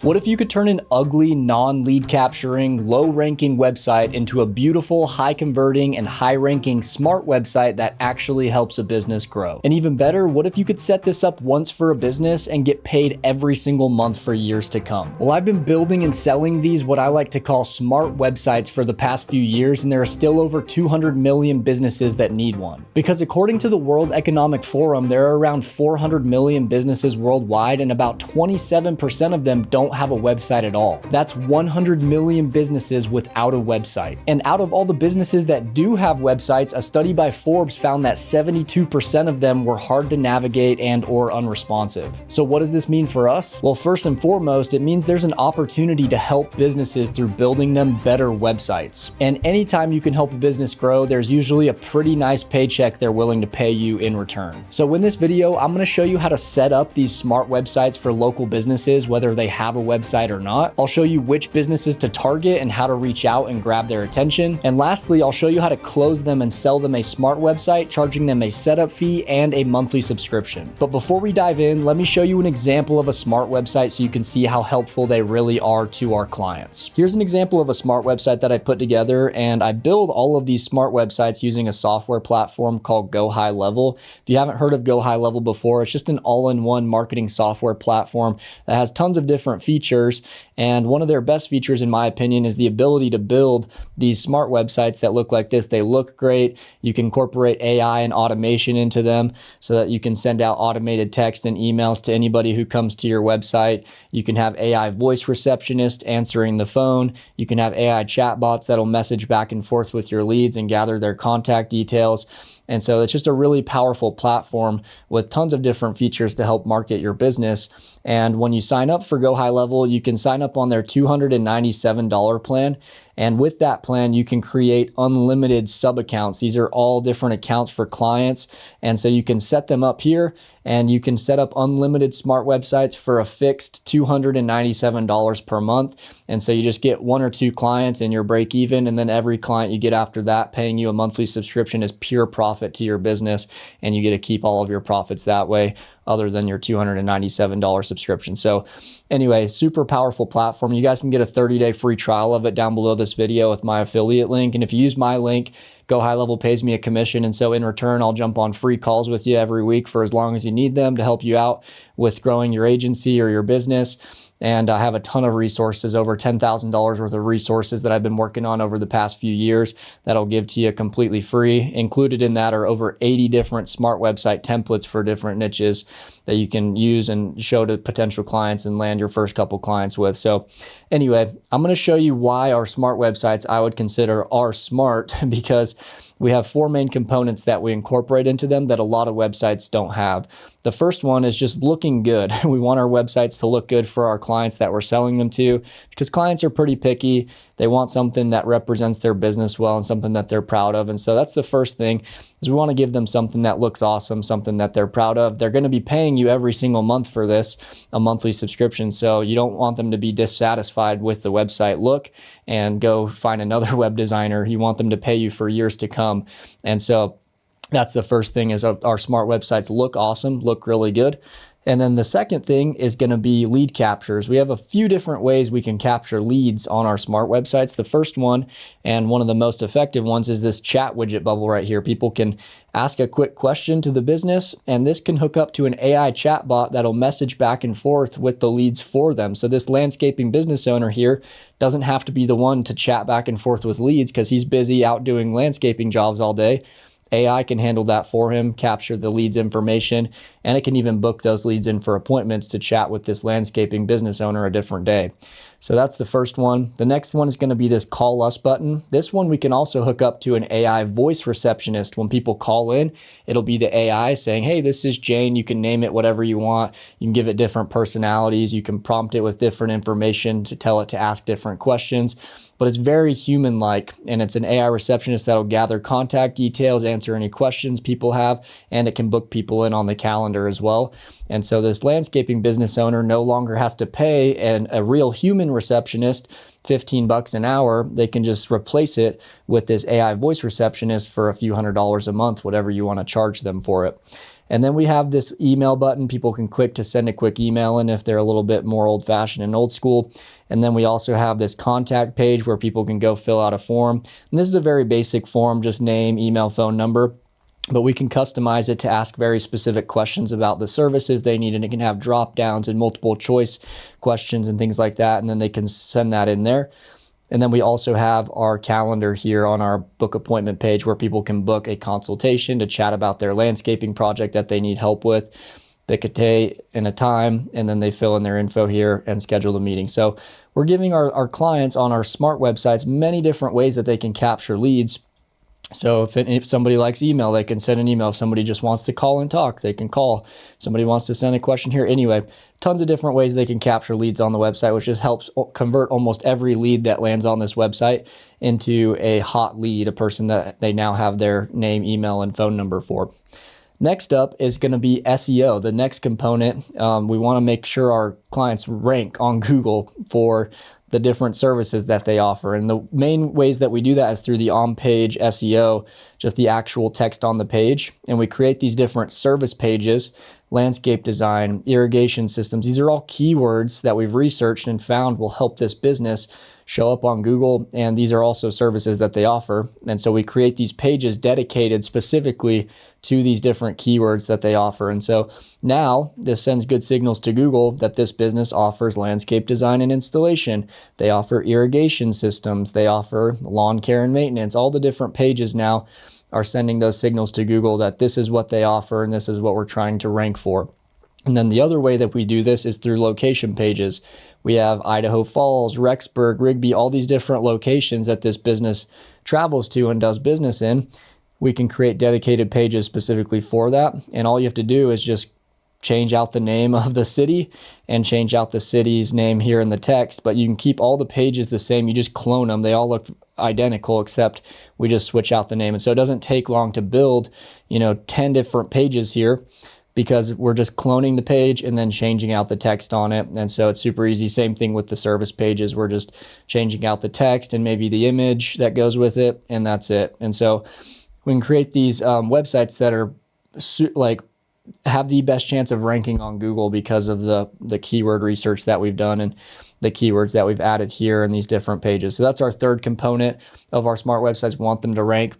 What if you could turn an ugly, non-lead capturing, low-ranking website into a beautiful, high-converting, and high-ranking smart website that actually helps a business grow? And even better, what if you could set this up once for a business and get paid every single month for years to come? Well, I've been building and selling these what I like to call smart websites for the past few years, and there are still over 200 million businesses that need one. Because according to the World Economic Forum, there are around 400 million businesses worldwide, and about 27% of them don't have a website at all. That's 100 million businesses without a website. And out of all the businesses that do have websites, a study by Forbes found that 72% of them were hard to navigate and or unresponsive. So what does this mean for us? Well, first and foremost, it means there's an opportunity to help businesses through building them better websites. And anytime you can help a business grow, there's usually a pretty nice paycheck they're willing to pay you in return. So in this video, I'm going to show you how to set up these smart websites for local businesses, whether they have a website or not. I'll show you which businesses to target and how to reach out and grab their attention. And lastly, I'll show you how to close them and sell them a smart website, charging them a setup fee and a monthly subscription. But before we dive in, let me show you an example of a smart website so you can see how helpful they really are to our clients. Here's an example of a smart website that I put together, and I build all of these smart websites using a software platform called GoHighLevel. If you haven't heard of GoHighLevel before, it's just an all-in-one marketing software platform that has tons of different features. And one of their best features, in my opinion, is the ability to build these smart websites that look like this. They look great. You can incorporate AI and automation into them so that you can send out automated text and emails to anybody who comes to your website. You can have AI voice receptionists answering the phone. You can have AI chatbots that'll message back and forth with your leads and gather their contact details. And so it's just a really powerful platform with tons of different features to help market your business. And when you sign up for GoHighLevel, you can sign up on their $297 plan. And with that plan, you can create unlimited sub accounts. These are all different accounts for clients. And so you can set them up here and you can set up unlimited smart websites for a fixed $297 per month. And so you just get one or two clients and you're break even. And then every client you get after that paying you a monthly subscription is pure profit to your business. And you get to keep all of your profits that way, other than your $297 subscription. So anyway, super powerful platform. You guys can get a 30-day free trial of it down below this video with my affiliate link. And if you use my link, GoHighLevel pays me a commission. And so in return, I'll jump on free calls with you every week for as long as you need them to help you out with growing your agency or your business. And I have a ton of resources, over $10,000 worth of resources that I've been working on over the past few years that I'll give to you completely free. Included in that are over 80 different smart website templates for different niches that you can use and show to potential clients and land your first couple clients with. So anyway, I'm going to show you why our smart websites I would consider are smart, because we have four main components that we incorporate into them that a lot of websites don't have. The first one is just looking good. We want our websites to look good for our clients that we're selling them to, because clients are pretty picky. They want something that represents their business well and something that they're proud of. And so that's the first thing, is we want to give them something that looks awesome, something that they're proud of. They're going to be paying you every single month for this, a monthly subscription. So you don't want them to be dissatisfied with the website look and go find another web designer. You want them to pay you for years to come. And so that's the first thing, is our smart websites look awesome, look really good. And then the second thing is going to be lead captures. We have a few different ways we can capture leads on our smart websites. The first one, and one of the most effective ones, is this chat widget bubble right here. People can ask a quick question to the business, and this can hook up to an AI chatbot that'll message back and forth with the leads for them. So this landscaping business owner here doesn't have to be the one to chat back and forth with leads because he's busy out doing landscaping jobs all day. AI can handle that for him, capture the leads information, and it can even book those leads in for appointments to chat with this landscaping business owner a different day. So that's the first one. The next one is going to be this call us button. This one we can also hook up to an AI voice receptionist. When people call in, it'll be the AI saying, hey, this is Jane. You can name it whatever you want. You can give it different personalities. You can prompt it with different information to tell it to ask different questions. But it's very human-like, and it's an AI receptionist that'll gather contact details, answer any questions people have, and it can book people in on the calendar as well. And so this landscaping business owner no longer has to pay a real human receptionist $15 an hour. They can just replace it with this AI voice receptionist for a few $100s a month, whatever you want to charge them for it. And then we have this email button. People can click to send a quick email in if they're a little bit more old fashioned and old school. And then we also have this contact page where people can go fill out a form. And this is a very basic form, just name, email, phone number. But we can customize it to ask very specific questions about the services they need, and it can have drop downs and multiple choice questions and things like that, and then they can send that in there. And then we also have our calendar here on our book appointment page where people can book a consultation to chat about their landscaping project that they need help with, pick a day and a time, and then they fill in their info here and schedule the meeting. So we're giving our clients on our smart websites many different ways that they can capture leads. So if somebody likes email, they can send an email. If somebody just wants to call and talk, they can call. If somebody wants to send a question here. Anyway, tons of different ways they can capture leads on the website, which just helps convert almost every lead that lands on this website into a hot lead, a person that they now have their name, email, and phone number for. Next up is going to be SEO, the next component. We want to make sure our clients rank on Google for the different services that they offer. And the main ways that we do that is through the on-page SEO, just the actual text on the page. And we create these different service pages, landscape design, irrigation systems. These are all keywords that we've researched and found will help this business show up on Google. And these are also services that they offer. And so we create these pages dedicated specifically to these different keywords that they offer. And so now this sends good signals to Google that this business offers landscape design and installation. They offer irrigation systems. They offer lawn care and maintenance. All the different pages now are sending those signals to Google that this is what they offer and this is what we're trying to rank for. And then the other way that we do this is through location pages. We have Idaho Falls, Rexburg, Rigby, all these different locations that this business travels to and does business in. We can create dedicated pages specifically for that. And all you have to do is just change out the name of the city and change out the city's name here in the text, but you can keep all the pages the same. You just clone them. They all look identical, except we just switch out the name. And so it doesn't take long to build, 10 different pages here because we're just cloning the page and then changing out the text on it. And so it's super easy. Same thing with the service pages. We're just changing out the text and maybe the image that goes with it, and that's it. And so we can create these websites that are have the best chance of ranking on Google because of the keyword research that we've done and the keywords that we've added here in these different pages. So that's our third component of our smart websites. We want them to rank.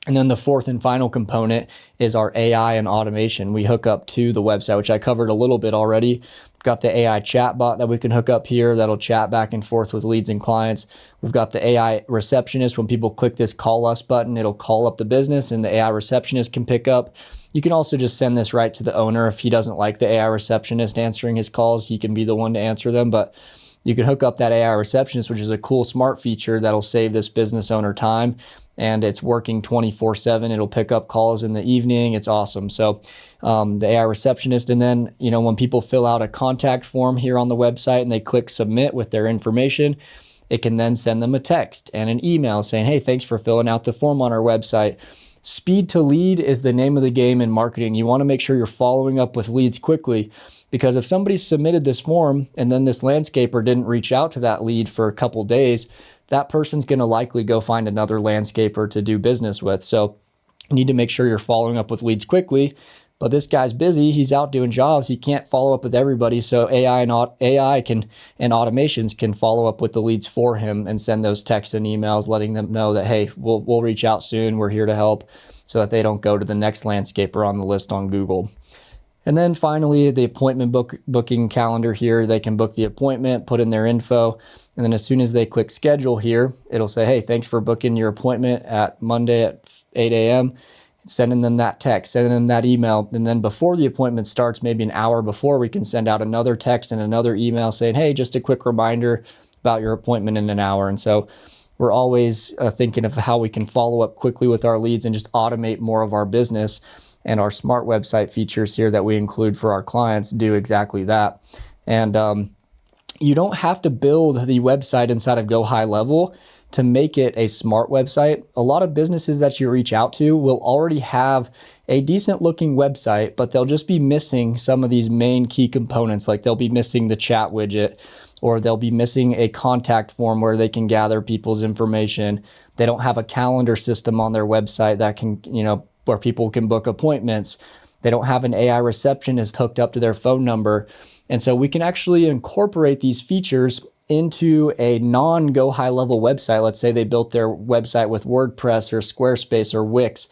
And then the fourth and final component is our AI and automation. We hook up to the website, which I covered a little bit already. We've got the AI chatbot that we can hook up here that'll chat back and forth with leads and clients. We've got the AI receptionist. When people click this call us button, it'll call up the business and the AI receptionist can pick up. You can also just send this right to the owner. If he doesn't like the AI receptionist answering his calls, he can be the one to answer them. But you can hook up that AI receptionist, which is a cool smart feature that'll save this business owner time. And it's working 24/7. It'll pick up calls in the evening. It's awesome. So the AI receptionist, and then, when people fill out a contact form here on the website and they click submit with their information, it can then send them a text and an email saying, hey, thanks for filling out the form on our website. Speed to lead is the name of the game in marketing. You want to make sure you're following up with leads quickly, because if somebody submitted this form and then this landscaper didn't reach out to that lead for a couple days, that person's going to likely go find another landscaper to do business with. So you need to make sure you're following up with leads quickly. But this guy's busy. He's out doing jobs. He can't follow up with everybody. So AI and automations can follow up with the leads for him and send those texts and emails, letting them know that, hey, we'll reach out soon. We're here to help, so that they don't go to the next landscaper on the list on Google. And then finally, the appointment booking calendar here. They can book the appointment, put in their info, and then as soon as they click schedule here, it'll say, hey, thanks for booking your appointment at Monday at 8 a.m., sending them that text, sending them that email. And then before the appointment starts, maybe an hour before, we can send out another text and another email saying, hey, just a quick reminder about your appointment in an hour. And so we're always thinking of how we can follow up quickly with our leads and just automate more of our business. And our smart website features here that we include for our clients do exactly that. And you don't have to build the website inside of GoHighLevel to make it a smart website. A lot of businesses that you reach out to will already have a decent looking website, but they'll just be missing some of these main key components. Like they'll be missing the chat widget, or they'll be missing a contact form where they can gather people's information. They don't have a calendar system on their website that can, where people can book appointments. They don't have an AI receptionist hooked up to their phone number. And so we can actually incorporate these features into a non-Go High Level website. Let's say they built their website with WordPress or Squarespace or Wix.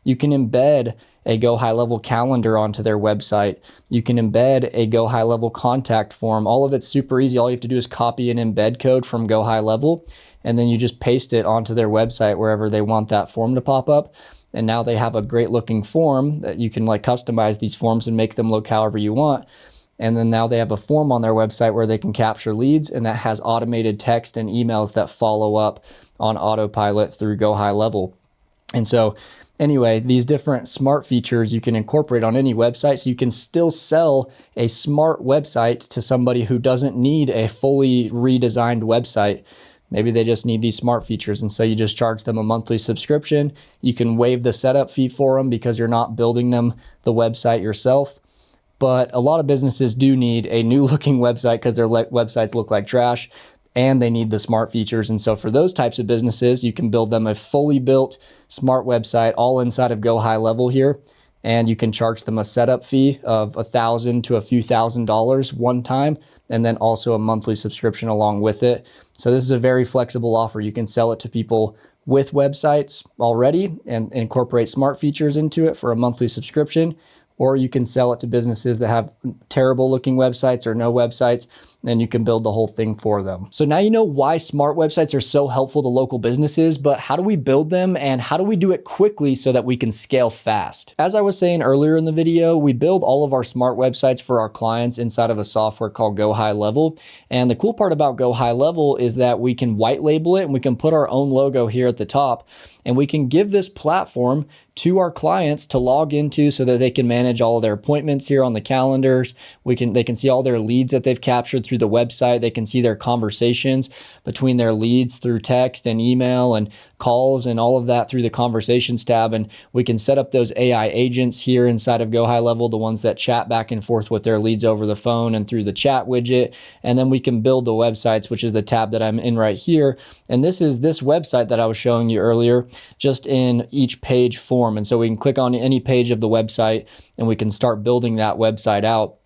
You can embed a Go High Level calendar onto their website. You can embed a Go High Level contact form. All of it's super easy. All you have to do is copy an embed code from Go High Level, and then you just paste it onto their website wherever they want that form to pop up. And now they have a great looking form that you can like customize these forms and make them look however you want. And then now they have a form on their website where they can capture leads, and that has automated text and emails that follow up on autopilot through Go High Level. And so anyway, these different smart features you can incorporate on any website, so you can still sell a smart website to somebody who doesn't need a fully redesigned website. Maybe they just need these smart features, and so you just charge them a monthly subscription. You can waive the setup fee for them because you're not building them the website yourself. But a lot of businesses do need a new looking website because their websites look like trash, and they need the smart features. And so for those types of businesses, you can build them a fully built smart website all inside of Go High Level here. And you can charge them a setup fee of $1,000 to a few $1,000s one time, and then also a monthly subscription along with it. So this is a very flexible offer. You can sell it to people with websites already and incorporate smart features into it for a monthly subscription. Or you can sell it to businesses that have terrible looking websites or no websites, and you can build the whole thing for them. So now you know why smart websites are so helpful to local businesses, but how do we build them and how do we do it quickly so that we can scale fast? As I was saying earlier in the video, we build all of our smart websites for our clients inside of a software called GoHighLevel. And the cool part about GoHighLevel is that we can white label it and we can put our own logo here at the top. And we can give this platform to our clients to log into so that they can manage all of their appointments here on the calendars. They can see all their leads that they've captured through the website. They can see their conversations between their leads through text and email and calls and all of that through the conversations tab. And we can set up those AI agents here inside of Go High Level, the ones that chat back and forth with their leads over the phone and through the chat widget. And then we can build the websites, which is the tab that I'm in right here. And this is this website that I was showing you earlier, just in each page form. And so we can click on any page of the website and we can start building that website out.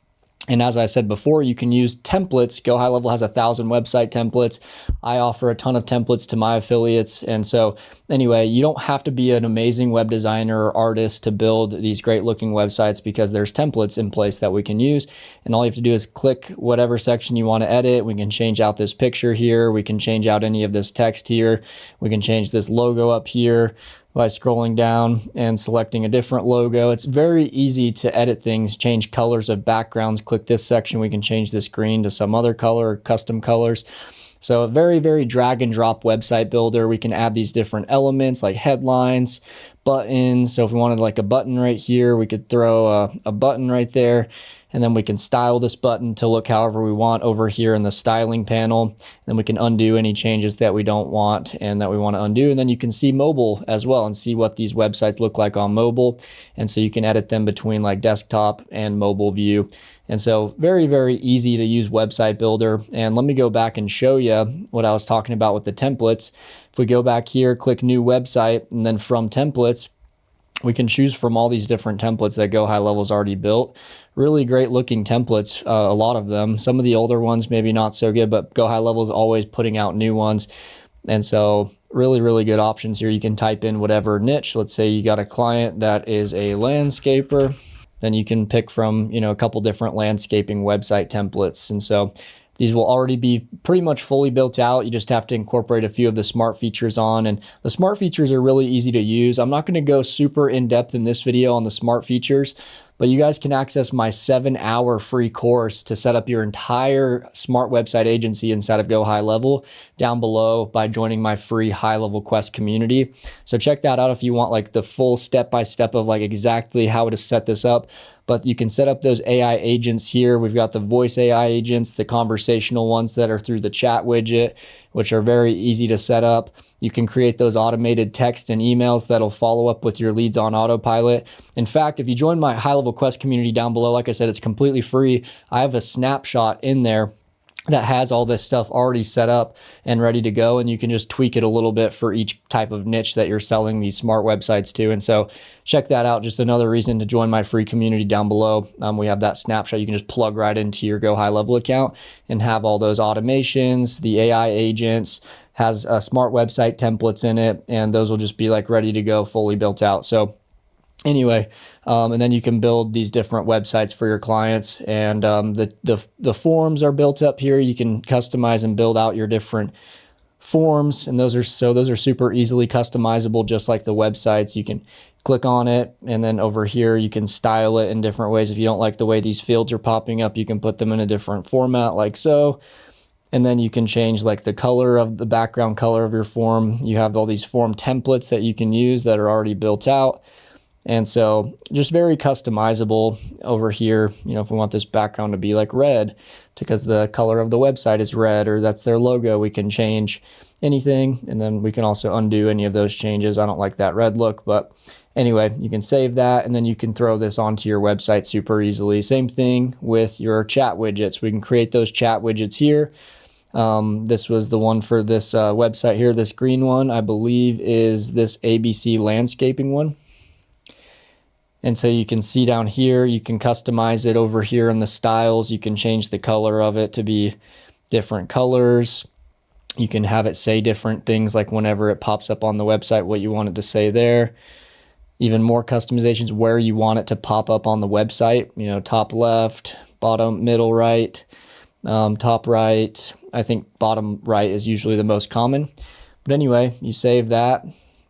And as I said before, you can use templates. Go High Level has 1,000 website templates. I offer a ton of templates to my affiliates. And so anyway, you don't have to be an amazing web designer or artist to build these great looking websites because there's templates in place that we can use. And all you have to do is click whatever section you want to edit. We can change out this picture here. We can change out any of this text here. We can change this logo up here by scrolling down and selecting a different logo. It's very easy to edit things, change colors of backgrounds. Click this section, we can change this green to some other color or custom colors. So a very, very drag and drop website builder. We can add these different elements like headlines, buttons. So if we wanted like a button right here, we could throw a button right there. And then we can style this button to look however we want over here in the styling panel. And then we can undo any changes that we don't want and that we want to undo. And then you can see mobile as well and see what these websites look like on mobile. And so you can edit them between like desktop and mobile view. And so very, very easy to use website builder. And let me go back and show you what I was talking about with the templates. If we go back here, click new website, and then from templates, we can choose from all these different templates that Go High Level's already built. Really great looking templates, a lot of them. Some of the older ones maybe not so good, but Go High Level is always putting out new ones. And so really, really good options here. You can type in whatever niche. Let's say you got a client that is a landscaper. Then you can pick from, a couple different landscaping website templates. And so these will already be pretty much fully built out. You just have to incorporate a few of the smart features on, and the smart features are really easy to use. I'm not going to go super in depth in this video on the smart features, but you guys can access my 7-hour free course to set up your entire smart website agency inside of Go High Level down below by joining my free HighLevel Quest Community. So check that out if you want like the full step-by-step of like exactly how to set this up. But you can set up those AI agents here. We've got the voice AI agents, the conversational ones that are through the chat widget, which are very easy to set up. You can create those automated text and emails that'll follow up with your leads on autopilot. In fact, if you join my HighLevel Quest community down below, like I said, it's completely free. I have a snapshot in there that has all this stuff already set up and ready to go, and you can just tweak it a little bit for each type of niche that you're selling these smart websites to. And so check that out. Just another reason to join my free community down below. We have that snapshot you can just plug right into your GoHighLevel account and have all those automations, the AI agents, has smart website templates in it, and those will just be like ready to go, fully built out. So anyway, and then you can build these different websites for your clients, and the forms are built up here. You can customize and build out your different forms, and those are super easily customizable, just like the websites. You can click on it, and then over here you can style it in different ways. If you don't like the way these fields are popping up, you can put them in a different format like so. And then you can change like the color of the background color of your form. You have all these form templates that you can use that are already built out. And so just very customizable over here. You know, if we want this background to be like red because the color of the website is red, or that's their logo, we can change anything. And then we can also undo any of those changes. I don't like that red look, but anyway, you can save that, and then you can throw this onto your website super easily. Same thing with your chat widgets. We can create those chat widgets here. This was the one for this website here. This green one, I believe, is this ABC landscaping one. And so you can see down here, you can customize it over here in the styles. You can change the color of it to be different colors. You can have it say different things, like whenever it pops up on the website, what you want it to say there. Even more customizations where you want it to pop up on the website, you know, top left, bottom, middle right, top right. I think bottom right is usually the most common. But anyway, you save that,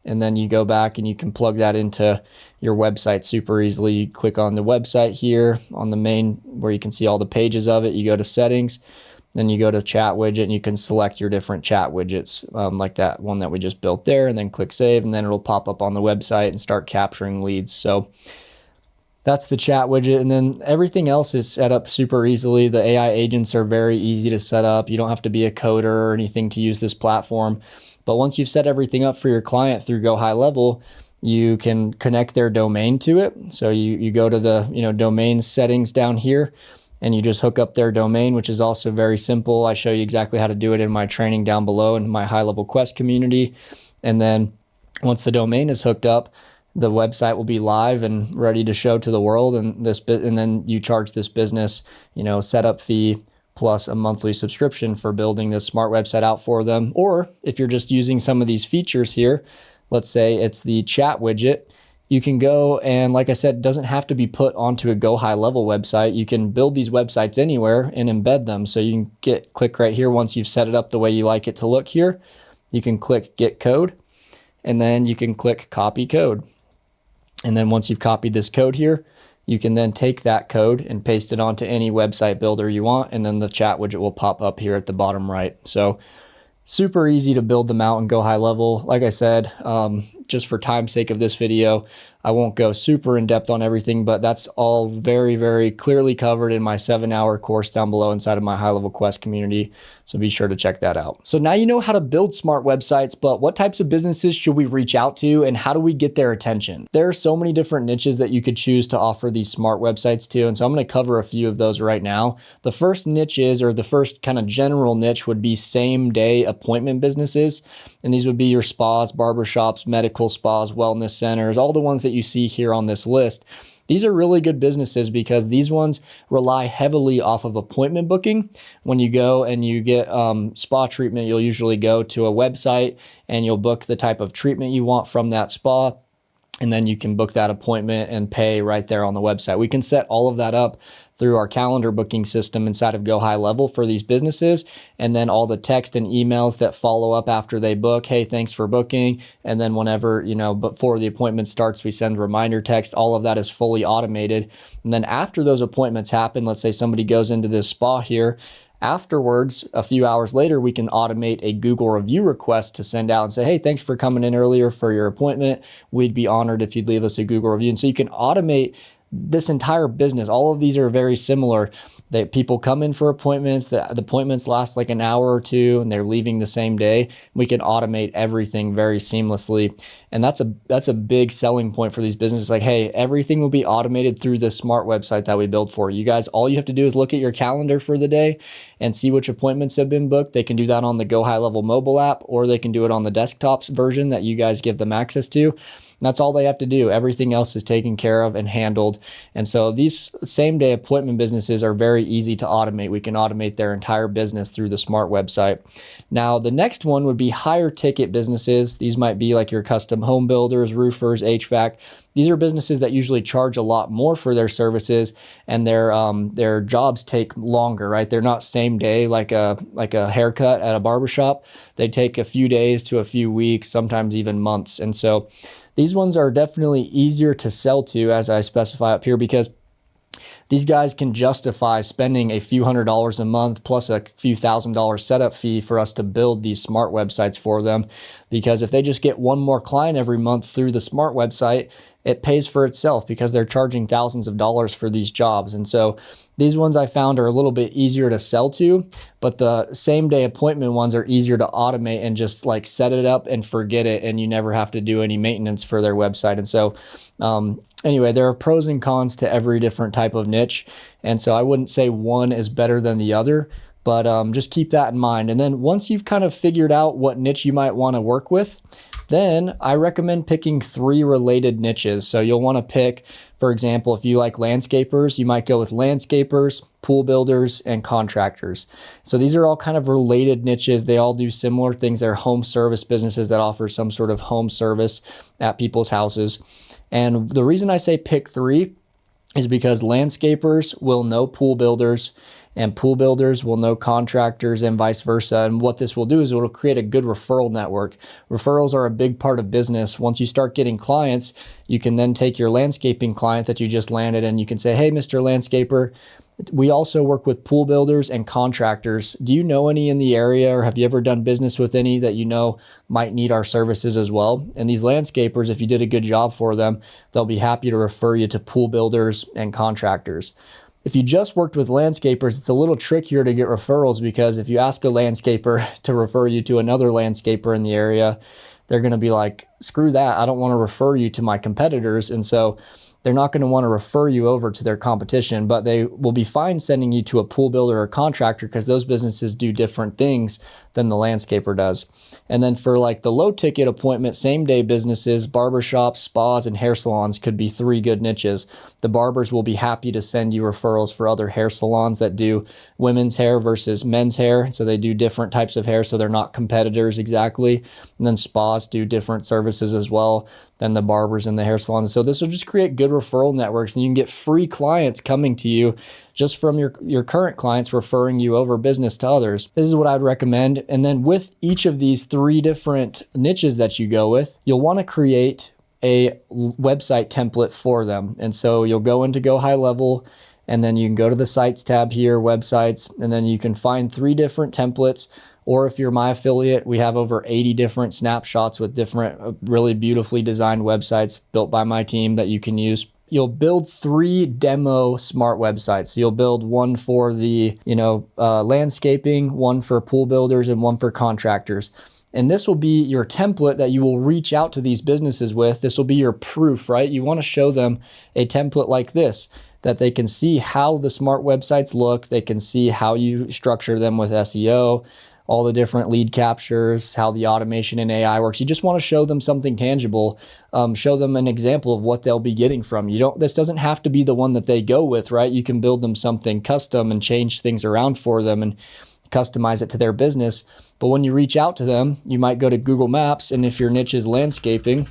and then you go back and you can plug that into your website super easily. You click on the website here on the main where you can see all the pages of it. You go to settings, then you go to chat widget, and you can select your different chat widgets, like that one that we just built there, and then click save, and then it'll pop up on the website and start capturing leads. So that's the chat widget, and then everything else is set up super easily. The AI agents are very easy to set up. You don't have to be a coder or anything to use this platform. But once you've set everything up for your client through GoHighLevel, you can connect their domain to it. So you go to the domain settings down here, and you just hook up their domain, which is also very simple. I show you exactly how to do it in my training down below in my HighLevel Quest community. And then once the domain is hooked up, the website will be live and ready to show to the world, and then you charge this business, setup fee plus a monthly subscription for building this smart website out for them. Or if you're just using some of these features here, let's say it's the chat widget, you can go and, like I said, it doesn't have to be put onto a GoHighLevel website. You can build these websites anywhere and embed them. So you can click right here once you've set it up the way you like it to look here. You can click Get Code, and then you can click Copy Code. And then once you've copied this code here, you can then take that code and paste it onto any website builder you want, and then the chat widget will pop up here at the bottom right. So super easy to build them out and GoHighLevel. Like I said, just for time's sake of this video, I won't go super in depth on everything, but that's all very, very clearly covered in my 7-hour course down below inside of my HighLevel Quest community. So be sure to check that out. So now you know how to build smart websites, but what types of businesses should we reach out to, and how do we get their attention? There are so many different niches that you could choose to offer these smart websites to, and so I'm going to cover a few of those right now. The first niche is, or the first kind of general niche would be same-day appointment businesses, and these would be your spas, barbershops, medical spas, wellness centers, all the ones that you see here on this list. These are really good businesses because these ones rely heavily off of appointment booking. When you go and you get spa treatment, you'll usually go to a website and you'll book the type of treatment you want from that spa. And then you can book that appointment and pay right there on the website. We can set all of that up through our calendar booking system inside of GoHighLevel for these businesses. And then all the text and emails that follow up after they book, hey, thanks for booking. And then whenever, before the appointment starts, we send reminder text. All of that is fully automated. And then after those appointments happen, let's say somebody goes into this spa here, afterwards, a few hours later, we can automate a Google review request to send out and say, hey, thanks for coming in earlier for your appointment. We'd be honored if you'd leave us a Google review. And so you can automate this entire business, all of these are very similar. That people come in for appointments, the appointments last like an hour or two, and they're leaving the same day. We can automate everything very seamlessly. And that's a big selling point for these businesses. Like, hey, everything will be automated through this smart website that we build for you guys. All you have to do is look at your calendar for the day and see which appointments have been booked. They can do that on the GoHighLevel mobile app, or they can do it on the desktop version that you guys give them access to. And that's all they have to do. Everything else is taken care of and handled. And so these same day appointment businesses are very easy to automate. We can automate their entire business through the smart website. Now, the next one would be higher ticket businesses. These might be like your custom home builders, roofers, HVAC. These are businesses that usually charge a lot more for their services, and their jobs take longer, right? They're not same day like a haircut at a barbershop. They take a few days to a few weeks, sometimes even months. And so these ones are definitely easier to sell to, as I specify up here, because these guys can justify spending a few $100s a month plus a few $1,000 setup fee for us to build these smart websites for them. Because if they just get one more client every month through the smart website, it pays for itself because they're charging thousands of dollars for these jobs. And so these ones I found are a little bit easier to sell to, but the same day appointment ones are easier to automate and just like set it up and forget it, and you never have to do any maintenance for their website. And so anyway, there are pros and cons to every different type of niche. And so I wouldn't say one is better than the other, but just keep that in mind. And then once you've kind of figured out what niche you might want to work with, then I recommend picking 3 related niches. So you'll want to pick, for example, if you like landscapers, you might go with landscapers, pool builders, and contractors. So these are all kind of related niches. They all do similar things. They're home service businesses that offer some sort of home service at people's houses. And the reason I say pick 3 is because landscapers will know pool builders, and pool builders will know contractors, and vice versa. And what this will do is it will create a good referral network. Referrals are a big part of business. Once you start getting clients, you can then take your landscaping client that you just landed and you can say, hey, Mr. Landscaper, we also work with pool builders and contractors. Do you know any in the area, or have you ever done business with any that you know might need our services as well? And these landscapers, if you did a good job for them, they'll be happy to refer you to pool builders and contractors. If you just worked with landscapers, it's a little trickier to get referrals, because if you ask a landscaper to refer you to another landscaper in the area, they're going to be like, screw that, I don't want to refer you to my competitors. And so they're not going to want to refer you over to their competition, but they will be fine sending you to a pool builder or contractor, because those businesses do different things than the landscaper does. And then for like the low ticket appointment, same day businesses, barbershops, spas, and hair salons could be 3 good niches. The barbers will be happy to send you referrals for other hair salons that do women's hair versus men's hair. So they do different types of hair, so they're not competitors exactly. And then spas do different services as well than the barbers and the hair salons. So this will just create good referral networks, and you can get free clients coming to you just from your current clients referring you over business to others. This is what I'd recommend. And then with each of these 3 different niches that you go with, you'll want to create a website template for them. And so you'll go into GoHighLevel, and then you can go to the sites tab here, websites, and then you can find 3 different templates. Or if you're my affiliate, we have over 80 different snapshots with different really beautifully designed websites built by my team that you can use. You'll build 3 demo smart websites. So you'll build one for the landscaping, one for pool builders, and one for contractors. And this will be your template that you will reach out to these businesses with. This will be your proof, right? You want to show them a template like this, that they can see how the smart websites look. They can see how you structure them with SEO, all the different lead captures, how the automation and AI works. You just want to show them something tangible, show them an example of what they'll be getting from you. This doesn't have to be the one that they go with, right? You can build them something custom and change things around for them and customize it to their business. But when you reach out to them, you might go to Google Maps, and if your niche is landscaping,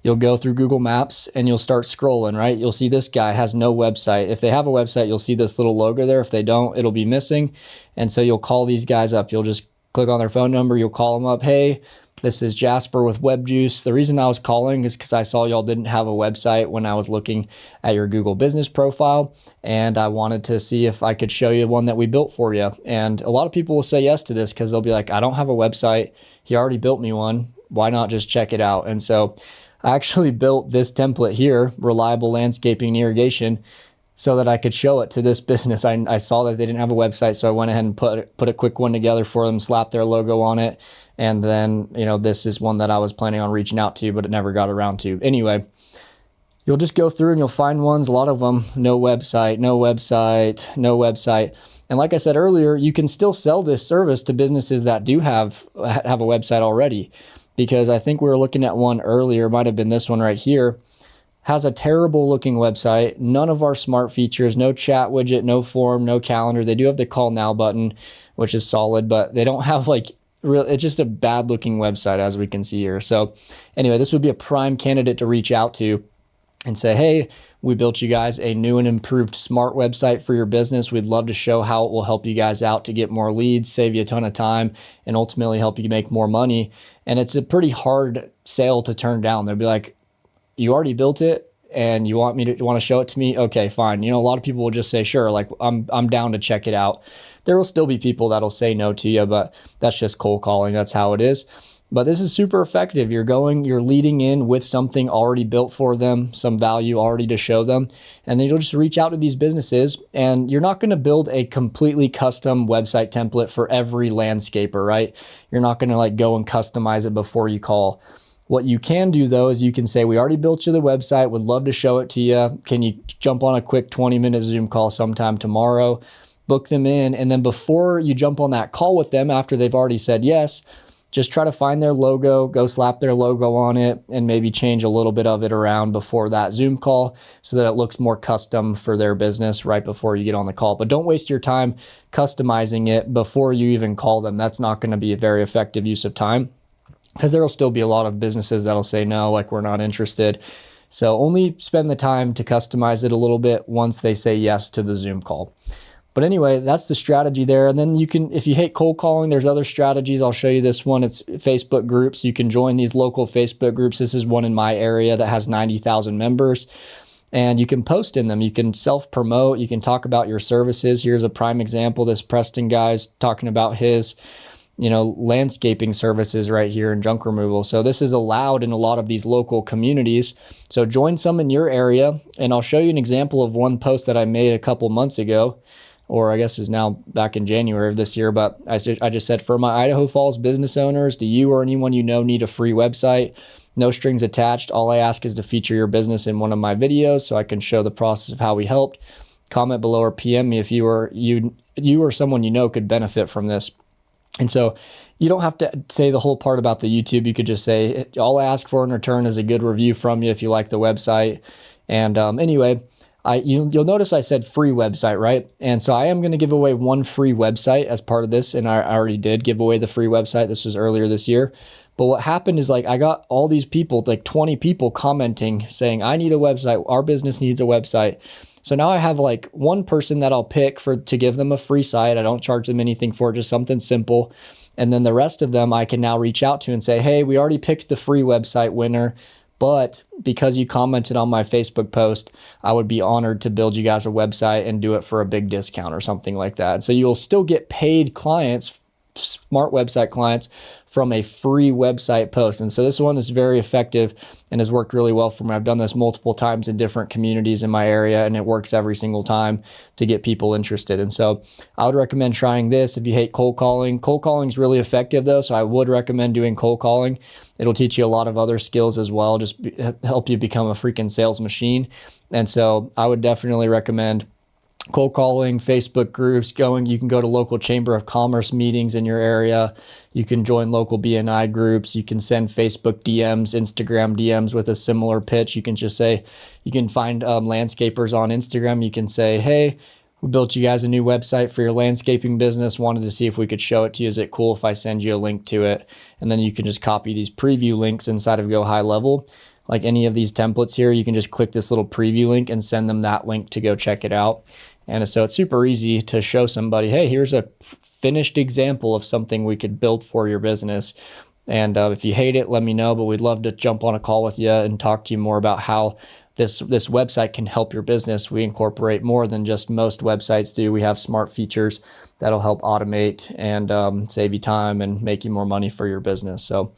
you'll go through Google Maps and you'll start scrolling, right? You'll see this guy has no website. If they have a website, you'll see this little logo there. If they don't, it'll be missing. And so you'll call these guys up. You'll just click on their phone number. You'll call them up. Hey, this is Jasper with WebJuice. The reason I was calling is because I saw y'all didn't have a website when I was looking at your Google business profile, and I wanted to see if I could show you one that we built for you. And a lot of people will say yes to this because they'll be like, I don't have a website. He already built me one. Why not just check it out? And so I actually built this template here, Reliable Landscaping and Irrigation, so that I could show it to this business. I saw that they didn't have a website, so I went ahead and put a quick one together for them, slapped their logo on it, and then, you know, this is one that I was planning on reaching out to, but it never got around to. Anyway, you'll just go through and you'll find ones, a lot of them, no website, no website, no website. And like I said earlier, you can still sell this service to businesses that do have a website already, because I think we were looking at one earlier, might have been this one right here, has a terrible looking website, none of our smart features, no chat widget, no form, no calendar. They do have the call now button, which is solid, but they don't have like it's just a bad looking website, as we can see here. So anyway, this would be a prime candidate to reach out to and say, hey, we built you guys a new and improved smart website for your business. We'd love to show how it will help you guys out to get more leads, save you a ton of time, and ultimately help you make more money. And it's a pretty hard sale to turn down. They'll be like, you already built it and you want to show it to me? Okay, fine. You know, a lot of people will just say, sure, like I'm down to check it out. There will still be people that'll say no to you, but that's just cold calling. That's how it is. But this is super effective. You're leading in with something already built for them, some value already to show them. And then you'll just reach out to these businesses, and you're not going to build a completely custom website template for every landscaper, right? You're not going to like go and customize it before you call. What you can do though is you can say, we already built you the website, would love to show it to you. Can you jump on a quick 20-minute Zoom call sometime tomorrow? Book them in, and then before you jump on that call with them, after they've already said yes, just try to find their logo, go slap their logo on it, and maybe change a little bit of it around before that Zoom call so that it looks more custom for their business right before you get on the call. But don't waste your time customizing it before you even call them. That's not going to be a very effective use of time, because there will still be a lot of businesses that'll say no, like we're not interested. So only spend the time to customize it a little bit once they say yes to the Zoom call. But anyway, that's the strategy there. And then you can, if you hate cold calling, there's other strategies. I'll show you this one. It's Facebook groups. You can join these local Facebook groups. This is one in my area that has 90,000 members. And you can post in them. You can self-promote. You can talk about your services. Here's a prime example. This Preston guy's talking about his, landscaping services right here in junk removal. So this is allowed in a lot of these local communities. So join some in your area. And I'll show you an example of one post that I made a couple months ago, or I guess it was now back in January of this year. But I just said, for my Idaho Falls business owners, do you or anyone you know need a free website? No strings attached. All I ask is to feature your business in one of my videos so I can show the process of how we helped. Comment below or PM me if you or someone you know could benefit from this. And so you don't have to say the whole part about the YouTube. You could just say, all I ask for in return is a good review from you if you like the website. And anyway, you'll notice I said free website, right? And so I am going to give away one free website as part of this. And I already did give away the free website. This was earlier this year. But what happened is, like, I got all these people, like 20 people commenting saying, I need a website. Our business needs a website. So now I have like one person that I'll pick to give them a free site. I don't charge them anything for it, just something simple. And then the rest of them I can now reach out to and say, hey, we already picked the free website winner, but because you commented on my Facebook post, I would be honored to build you guys a website and do it for a big discount or something like that. So you'll still get paid clients, smart website clients, from a free website post. And so this one is very effective and has worked really well for me. I've done this multiple times in different communities in my area, and it works every single time to get people interested. And so I would recommend trying this if you hate cold calling. Cold calling is really effective though, so I would recommend doing cold calling. It'll teach you a lot of other skills as well, just help you become a freaking sales machine. And so I would definitely recommend cold calling, Facebook groups, you can go to local Chamber of Commerce meetings in your area. You can join local BNI groups. You can send Facebook DMs, Instagram DMs with a similar pitch. You can just say, you can find landscapers on Instagram. You can say, hey, we built you guys a new website for your landscaping business. Wanted to see if we could show it to you. Is it cool if I send you a link to it? And then you can just copy these preview links inside of GoHighLevel. Like any of these templates here, you can just click this little preview link and send them that link to go check it out. And so it's super easy to show somebody, hey, here's a finished example of something we could build for your business. And if you hate it, let me know, but we'd love to jump on a call with you and talk to you more about how this website can help your business. We incorporate more than just most websites do. We have smart features that'll help automate and save you time and make you more money for your business. So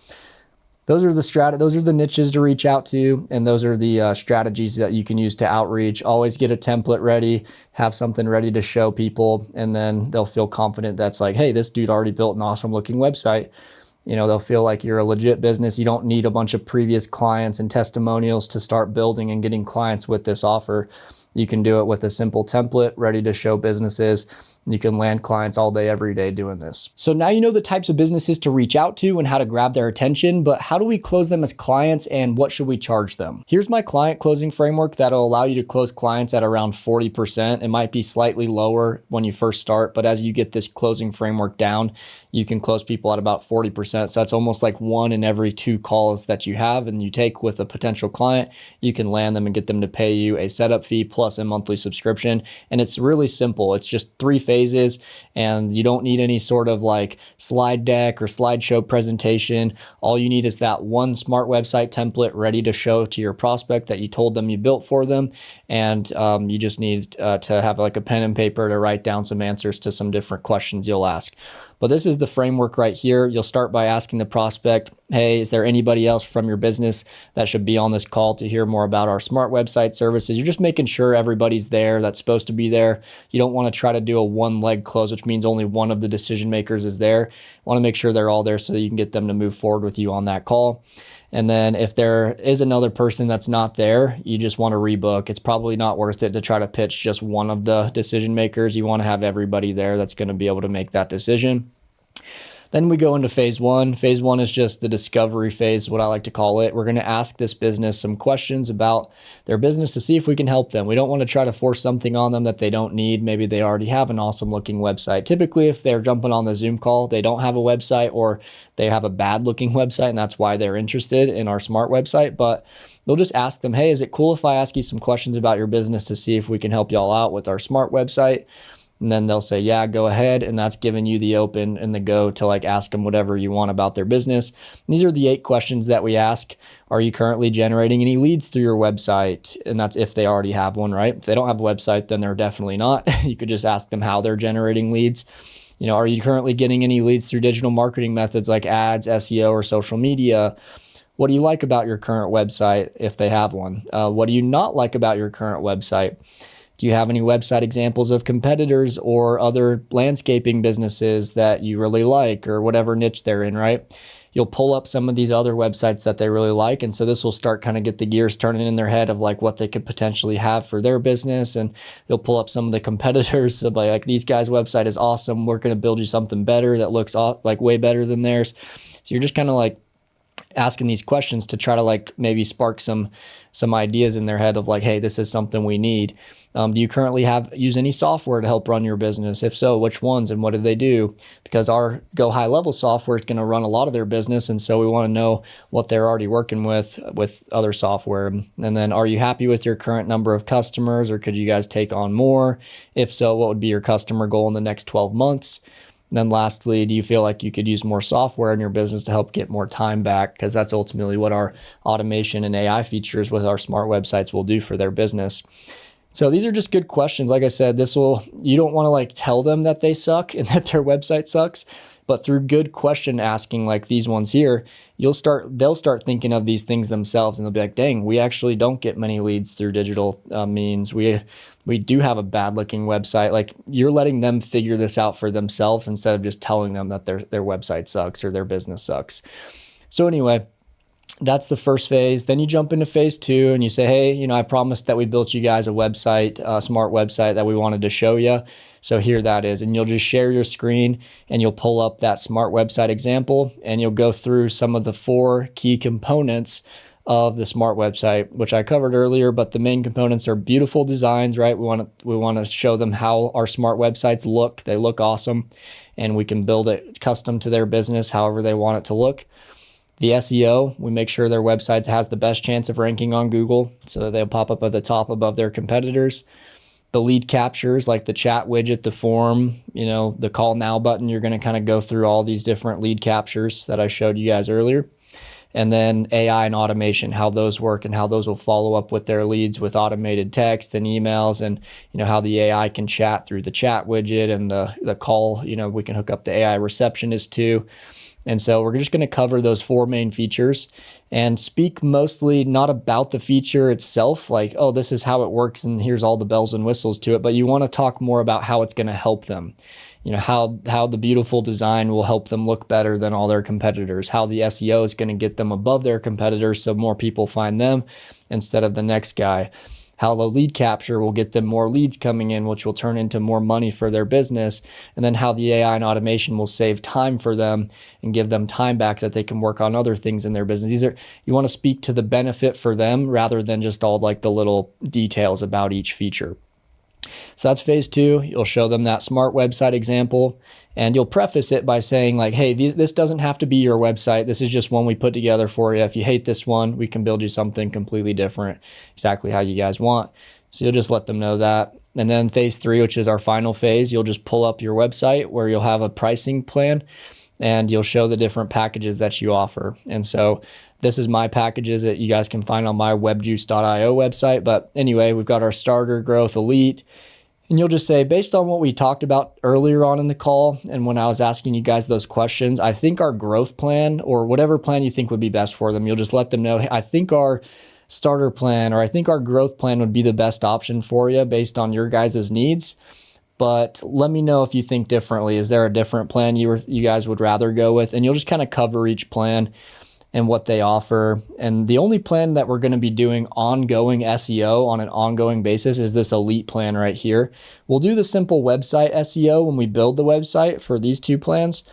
those are the niches to reach out to, and those are the strategies that you can use to outreach. Always get a template ready, have something ready to show people, and then they'll feel confident that's like, hey, this dude already built an awesome looking website. They'll feel like you're a legit business. You don't need a bunch of previous clients and testimonials to start building and getting clients with this offer. You can do it with a simple template ready to show businesses. You can land clients all day, every day doing this. So now you know the types of businesses to reach out to and how to grab their attention, but how do we close them as clients and what should we charge them? Here's my client closing framework that'll allow you to close clients at around 40%. It might be slightly lower when you first start, but as you get this closing framework down, you can close people at about 40%. So that's almost like 1 in every 2 calls that you have and you take with a potential client, you can land them and get them to pay you a setup fee plus a monthly subscription. And it's really simple. It's just 3 phases, and you don't need any sort of like slide deck or slideshow presentation. All you need is that one smart website template ready to show to your prospect that you told them you built for them. And you just need to have like a pen and paper to write down some answers to some different questions you'll ask. But this is the framework right here. You'll start by asking the prospect, hey, is there anybody else from your business that should be on this call to hear more about our smart website services? You're just making sure everybody's there that's supposed to be there. You don't want to try to do a one-leg close, which means only one of the decision makers is there. You want to make sure they're all there so that you can get them to move forward with you on that call. And then if there is another person that's not there, you just want to rebook. It's probably not worth it to try to pitch just one of the decision makers. You want to have everybody there that's going to be able to make that decision. Then we go into phase 1. Phase 1 is just the discovery phase, what I like to call it. We're going to ask this business some questions about their business to see if we can help them. We don't want to try to force something on them that they don't need. Maybe they already have an awesome looking website. Typically, if they're jumping on the Zoom call, they don't have a website or they have a bad looking website, and that's why they're interested in our smart website. But they'll just ask them, hey, is it cool if I ask you some questions about your business to see if we can help y'all out with our smart website? And then they'll say, yeah, go ahead. And that's giving you the open and the go to like ask them whatever you want about their business. And these are the 8 questions that we ask. Are you currently generating any leads through your website? And that's if they already have one, right? If they don't have a website, then they're definitely not. You could just ask them how they're generating leads. Are you currently getting any leads through digital marketing methods like ads, SEO, or social media? What do you like about your current website if they have one? What do you not like about your current website? Do you have any website examples of competitors or other landscaping businesses that you really like, or whatever niche they're in, right? You'll pull up some of these other websites that they really like. And so this will start kind of get the gears turning in their head of like what they could potentially have for their business. And you'll pull up some of the competitors of like these guys' website is awesome. We're going to build you something better that looks like way better than theirs. So you're just kind of like asking these questions to try to like maybe spark some ideas in their head of like, hey, this is something we need. Do you currently use any software to help run your business? If so, which ones and what do they do? Because our GoHighLevel software is going to run a lot of their business, and so we want to know what they're already working with other software. And then, are you happy with your current number of customers, or could you guys take on more? If so, what would be your customer goal in the next 12 months? And then lastly, do you feel like you could use more software in your business to help get more time back? Because that's ultimately what our automation and AI features with our smart websites will do for their business. So these are just good questions. Like I said, you don't want to like tell them that they suck and that their website sucks, but through good question asking like these ones here, they'll start thinking of these things themselves, and they'll be like, dang, we actually don't get many leads through digital means. We do have a bad looking website. Like, you're letting them figure this out for themselves instead of just telling them that their website sucks or their business sucks. So anyway, that's the first phase. Then you jump into phase 2 and you say, hey, I promised that we built you guys a website, a smart website that we wanted to show you. So here that is. And you'll just share your screen and you'll pull up that smart website example and you'll go through some of the 4 key components of the smart website, which I covered earlier, but the main components are beautiful designs, right? We want to show them how our smart websites look. They look awesome, and we can build it custom to their business, however they want it to look. The SEO, we make sure their websites has the best chance of ranking on Google so that they'll pop up at the top above their competitors. The lead captures, like the chat widget, the form, the call now button, you're going to kind of go through all these different lead captures that I showed you guys earlier. And then AI and automation, how those work and how those will follow up with their leads with automated text and emails, and how the AI can chat through the chat widget and the call. We can hook up the AI receptionist too. And so we're just going to cover those 4 main features and speak mostly not about the feature itself, like, oh, this is how it works and here's all the bells and whistles to it, but you want to talk more about how it's going to help them. You know, how the beautiful design will help them look better than all their competitors, how the SEO is going to get them above their competitors so more people find them instead of the next guy, how the lead capture will get them more leads coming in, which will turn into more money for their business, and then how the AI and automation will save time for them and give them time back that they can work on other things in their business. You want to speak to the benefit for them rather than just all like the little details about each feature. So that's phase 2. You'll show them that smart website example, and you'll preface it by saying like, hey, this doesn't have to be your website. This is just one we put together for you. If you hate this one, we can build you something completely different, exactly how you guys want. So you'll just let them know that. And then phase 3, which is our final phase, you'll just pull up your website where you'll have a pricing plan and you'll show the different packages that you offer. And so this is my packages that you guys can find on my webjuice.io website. But anyway, we've got our starter, growth, elite. And you'll just say, based on what we talked about earlier on in the call, and when I was asking you guys those questions, I think our growth plan, or whatever plan you think would be best for them, you'll just let them know, hey, I think our starter plan, or I think our growth plan would be the best option for you based on your guys' needs. But let me know if you think differently. Is there a different plan you guys would rather go with? And you'll just kind of cover each plan and what they offer. And the only plan that we're going to be doing ongoing SEO on an ongoing basis is this elite plan right here. We'll do the simple website SEO when we build the website for these 2 plans.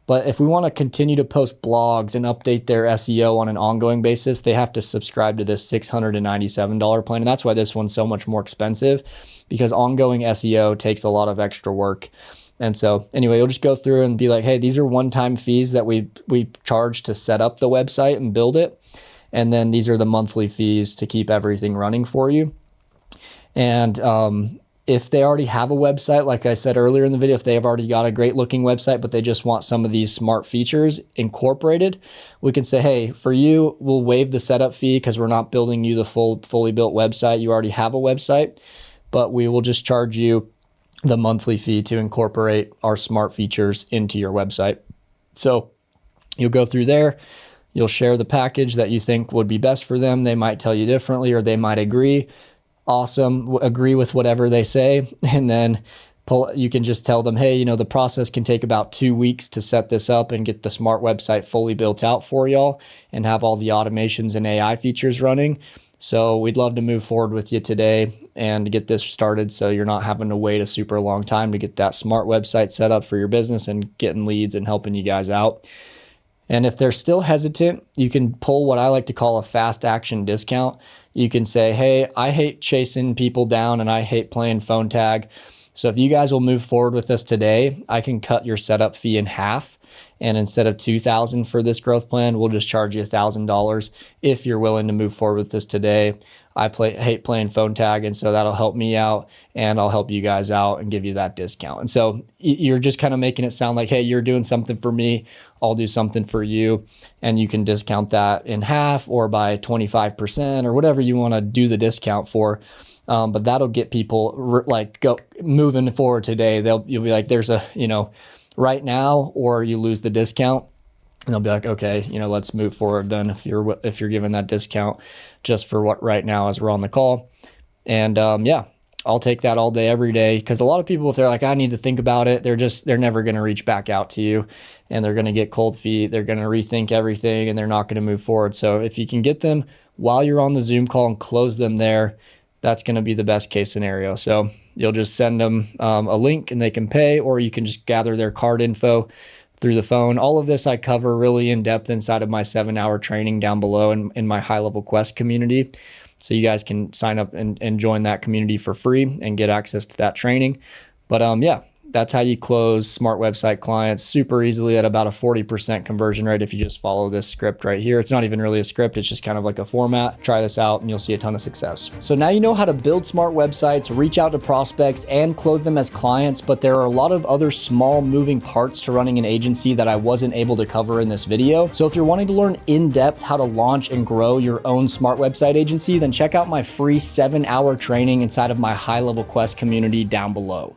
But if we want to continue to post blogs and update their SEO on an ongoing basis, they have to subscribe to this $697 plan. And that's why this one's so much more expensive, because ongoing SEO takes a lot of extra work. And so anyway, you'll just go through and be like, hey, these are one-time fees that we charge to set up the website and build it. And then these are the monthly fees to keep everything running for you. And if they already have a website, like I said earlier in the video, if they have already got a great looking website, but they just want some of these smart features incorporated, we can say, hey, for you, we'll waive the setup fee because we're not building you the fully built website. You already have a website, but we will just charge you the monthly fee to incorporate our smart features into your website. So you'll go through there, you'll share the package that you think would be best for them. They might tell you differently, or they might agree. Awesome, agree with whatever they say. And then you can just tell them, hey, the process can take about 2 weeks to set this up and get the smart website fully built out for y'all and have all the automations and AI features running. So we'd love to move forward with you today and get this started so you're not having to wait a super long time to get that smart website set up for your business and getting leads and helping you guys out. And if they're still hesitant, you can pull what I like to call a fast action discount. You can say, hey, I hate chasing people down and I hate playing phone tag. So if you guys will move forward with us today, I can cut your setup fee in half. And instead of $2,000 for this growth plan, we'll just charge you $1,000 if you're willing to move forward with this today. I hate playing phone tag, and so that'll help me out, and I'll help you guys out and give you that discount. And so you're just kind of making it sound like, hey, you're doing something for me, I'll do something for you, and you can discount that in half or by 25% or whatever you want to do the discount for. But that'll get people go moving forward today. You'll be like, there's a right now, or you lose the discount, and they'll be like, okay, let's move forward then if you're giving that discount just for what right now as we're on the call. And yeah, I'll take that all day, every day, because a lot of people, if they're like, I need to think about it, they're never going to reach back out to you, and they're going to get cold feet. They're going to rethink everything, and they're not going to move forward. So if you can get them while you're on the Zoom call and close them there, that's going to be the best case scenario. So you'll just send them a link and they can pay, or you can just gather their card info through the phone. All of this I cover really in depth inside of my 7-hour training down below in my HighLevel Quest community. So you guys can sign up and join that community for free and get access to that training. But yeah, that's how you close smart website clients super easily at about a 40% conversion rate if you just follow this script right here. It's not even really a script, it's just kind of like a format. Try this out and you'll see a ton of success. So now you know how to build smart websites, reach out to prospects, and close them as clients, but there are a lot of other small moving parts to running an agency that I wasn't able to cover in this video. So if you're wanting to learn in depth how to launch and grow your own smart website agency, then check out my free 7-hour training inside of my HighLevel Quest community down below.